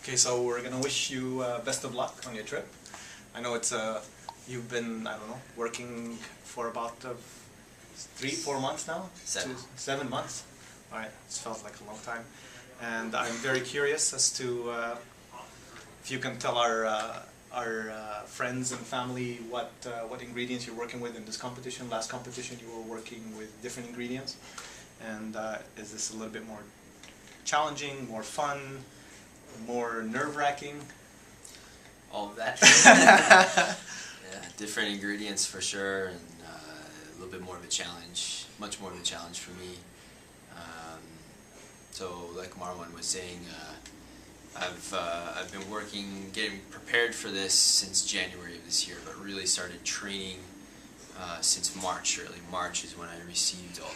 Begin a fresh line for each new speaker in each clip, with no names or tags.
Okay, so we're gonna wish you best of luck on your trip. I know it's you've been, I don't know, working for about 3-4 months now. 7 months. All right, it felt like a long time, and I'm very curious as to if you can tell our friends and family what ingredients you're working with in this competition. Last competition, you were working with different ingredients, and is this a little bit more challenging, more fun, more nerve-wracking?
All of that. Yeah, different ingredients for sure, and a little bit more of a challenge, much more of a challenge for me. So like Marwan was saying, I've been working, getting prepared for this since January of this year, but really started training since March. Early March is when I received all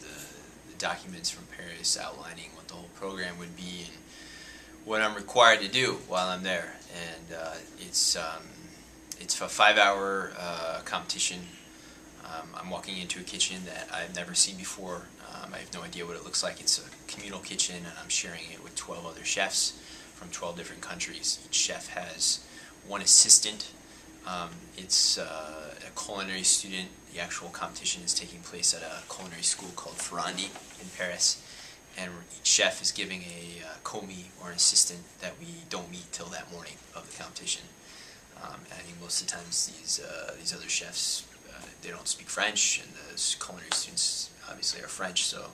the documents from Paris outlining what the whole program would be and what I'm required to do while I'm there. And it's a 5-hour competition. I'm walking into a kitchen that I've never seen before. I have no idea what it looks like. It's a communal kitchen, and I'm sharing it with 12 other chefs from 12 different countries. Each chef has one assistant. It's a culinary student. The actual competition is taking place at a culinary school called Ferrandi in Paris, and each chef is giving a commis or an assistant that we don't meet till that morning of the competition. I think most of the times these other chefs, they don't speak French, and the culinary students obviously are French, so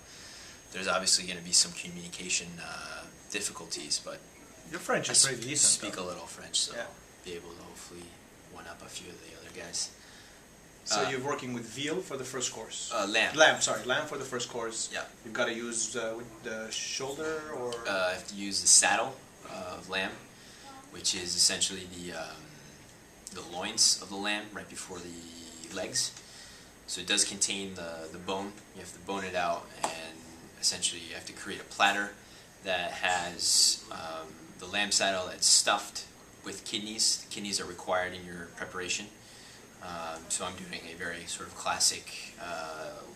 there's obviously going to be some communication difficulties, but
your French is pretty decent.
Speak
though.
a little French, so
yeah.
Be able to hopefully one-up a few of the other guys.
So you're working with veal for the first course?
Lamb.
Lamb for the first course.
Yeah.
You've got to use with the shoulder, or?
I have to use the saddle of lamb, which is essentially the loins of the lamb right before the legs. So it does contain the bone. You have to bone it out, and essentially you have to create a platter that has the lamb saddle that's stuffed with kidneys. The kidneys are required in your preparation. So I'm doing a very sort of classic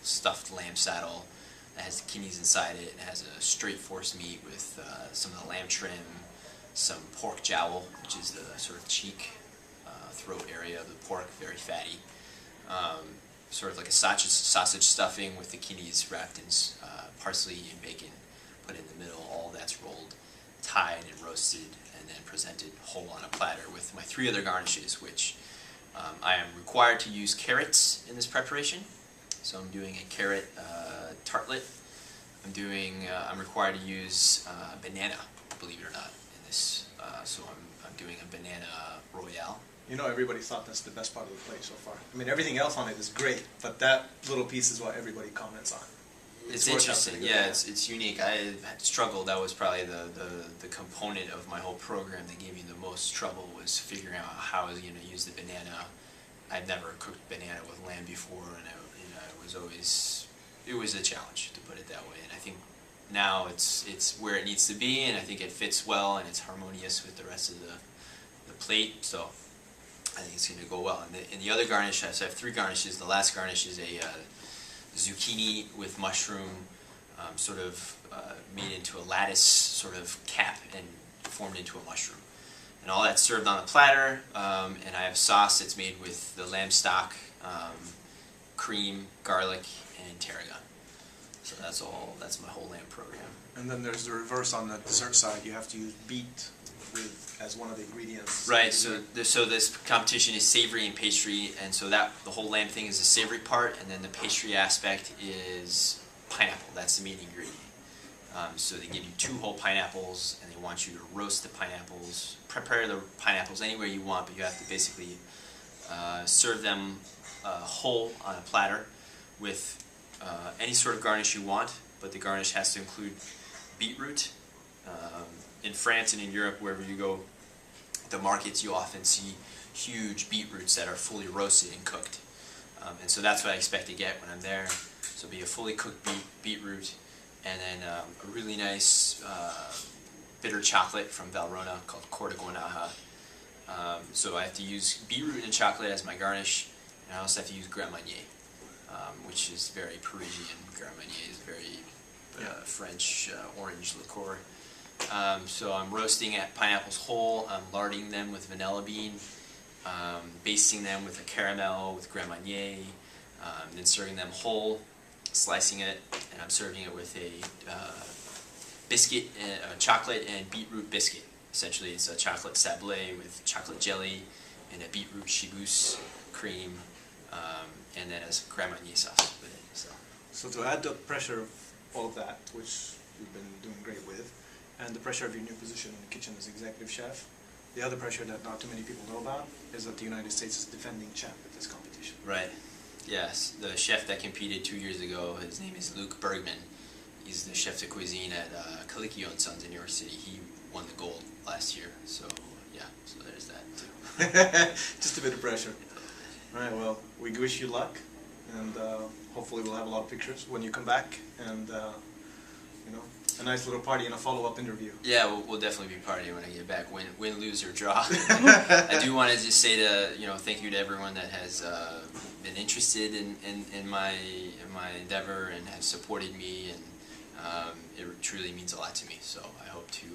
stuffed lamb saddle that has the kidneys inside it. It has a straight force meat with some of the lamb trim, some pork jowl, which is the sort of cheek, throat area of the pork, very fatty. Sort of like a sausage stuffing with the kidneys wrapped in parsley and bacon, put in the middle. All that's rolled, tied and roasted, and then presented whole on a platter with my 3 other garnishes, which I am required to use carrots in this preparation. So I'm doing a carrot tartlet. I'm required to use banana, believe it or not, in this. So I'm doing a banana royale.
You know, everybody thought that's the best part of the plate so far. I mean, everything else on it is great, but that little piece is what everybody comments on.
It's interesting, yeah, it's unique. I struggled. That was probably the component of my whole program that gave me the most trouble, was figuring out how I was going to use the banana. I'd never cooked banana with lamb before, and it was a challenge, to put it that way. And I think now it's where it needs to be, and I think it fits well, and it's harmonious with the rest of the plate. So I think it's going to go well. And the other garnish, so I have 3 garnishes. The last garnish is a zucchini with mushroom, sort of made into a lattice sort of cap and formed into a mushroom. And all that's served on a platter, and I have sauce that's made with the lamb stock, cream, garlic, and tarragon. So that's my whole lamb program.
And then there's the reverse on the dessert side. You have to use beet as one of the ingredients.
Right, so this competition is savory and pastry, and so the whole lamb thing is the savory part, and then the pastry aspect is pineapple. That's the main ingredient. So they give you 2 whole pineapples, and they want you to roast the pineapples, prepare the pineapples any way you want, but you have to basically serve them whole on a platter with any sort of garnish you want, but the garnish has to include beetroot. In France and in Europe, wherever you go, the markets, you often see huge beetroots that are fully roasted and cooked. And so that's what I expect to get when I'm there. So it'll be a fully cooked beetroot, and then a really nice bitter chocolate from Valrhona called Cor de Guanaja. So I have to use beetroot and chocolate as my garnish, and I also have to use Grand Marnier, which is very Parisian. Grand Marnier is very French orange liqueur. So I'm roasting pineapples whole. I'm larding them with vanilla bean, basting them with a caramel with Grand Marnier, then serving them whole, slicing it, and I'm serving it with a biscuit, a chocolate and beetroot biscuit. Essentially, it's a chocolate sablé with chocolate jelly and a beetroot chibousse cream, and then as Grand Marnier sauce with it.
So to add the pressure of all of that, which you've been doing great with, and the pressure of your new position in the kitchen as executive chef, the other pressure that not too many people know about is that the United States is defending champ at this competition.
Right. Yes. The chef that competed 2 years ago, his name is Luke Bergman. He's the chef de cuisine at Colicchio & Sons in New York City. He won the gold last year. So, yeah. So there's that, too.
Just a bit of pressure. All right. Well, we wish you luck, and hopefully we'll have a lot of pictures when you come back, and you know, a nice little party and a follow-up interview.
Yeah, we'll definitely be partying when I get back, win, lose, or draw. I do want to just say thank you to everyone that has been interested in my endeavor and has supported me, and it truly means a lot to me. So I hope to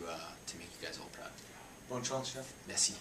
make you guys all proud.
Bonne chance, chef.
Merci.